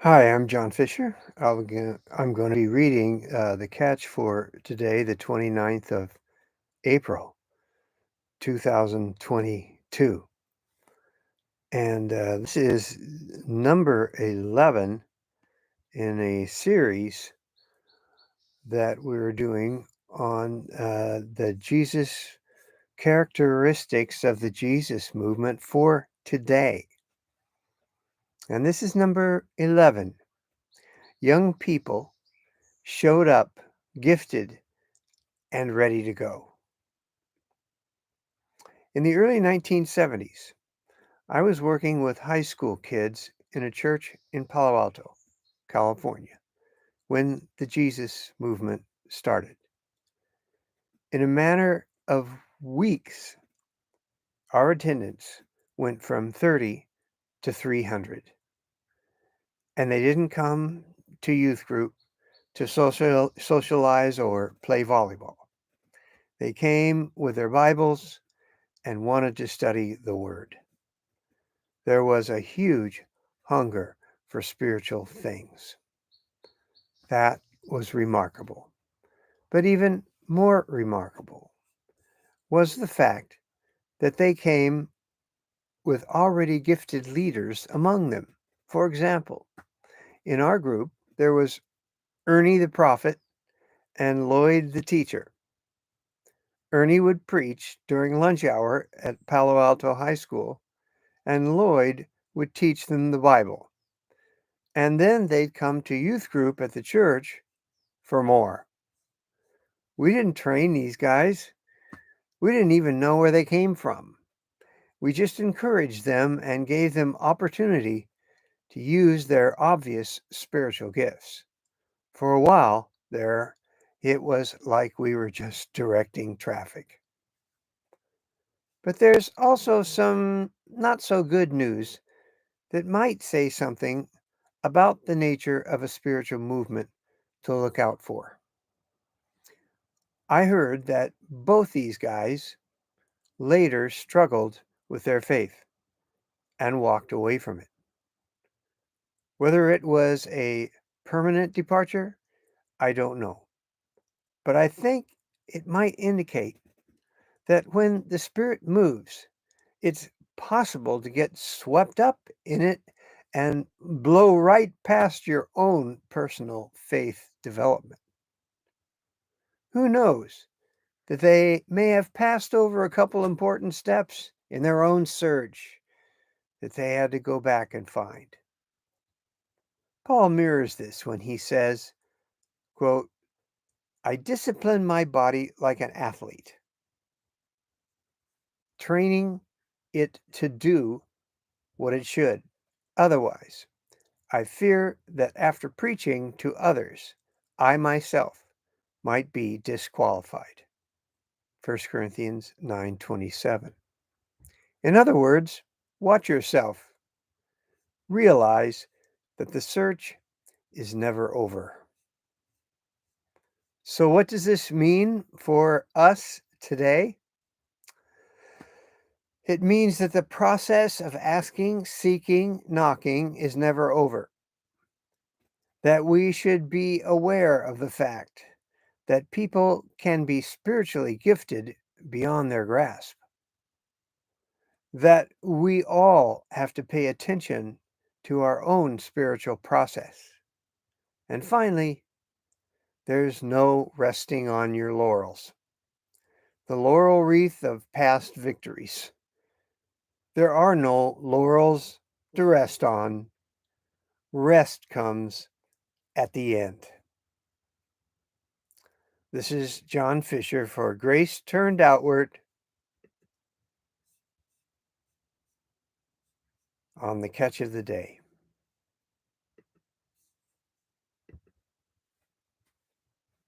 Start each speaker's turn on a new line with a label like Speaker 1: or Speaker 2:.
Speaker 1: Hi, I'm John Fisher. I'm going to be reading the catch for today, the 29th of April, 2022. And this is number 11 in a series that we're doing on the Jesus characteristics of the Jesus movement for today. And this is number 11. Young people showed up gifted and ready to go. In the early 1970s, I was working with high school kids in a church in Palo Alto, California, when the Jesus movement started. In a matter of weeks, our attendance went from 30 to 300. And they didn't come to youth group to socialize or play volleyball. They came with their Bibles and wanted to study the Word. There was a huge hunger for spiritual things. That was remarkable. But even more remarkable was the fact that they came with already gifted leaders among them. For example, in our group, there was Ernie the prophet and Lloyd the teacher. Ernie would preach during lunch hour at Palo Alto High School, and Lloyd would teach them the Bible. And then they'd come to youth group at the church for more. We didn't train these guys. We didn't even know where they came from. We just encouraged them and gave them opportunity to use their obvious spiritual gifts. For a while there, it was like we were just directing traffic. But there's also some not so good news that might say something about the nature of a spiritual movement to look out for. I heard that both these guys later struggled with their faith and walked away from it. Whether it was a permanent departure, I don't know. But I think it might indicate that when the Spirit moves, it's possible to get swept up in it and blow right past your own personal faith development. Who knows that they may have passed over a couple important steps in their own search that they had to go back and find. Paul mirrors this when he says, quote, I discipline my body like an athlete, training it to do what it should. Otherwise, I fear that after preaching to others, I myself might be disqualified. 1 Corinthians 9:27. In other words, watch yourself. Realize that the search is never over. So, what does this mean for us today? It means that the process of asking, seeking, knocking is never over. That we should be aware of the fact that people can be spiritually gifted beyond their grasp. That we all have to pay attention to our own spiritual process. And finally, there's no resting on your laurels. The laurel wreath of past victories. There are no laurels to rest on. Rest comes at the end. This is John Fisher for Grace Turned Outward on the Catch of the Day.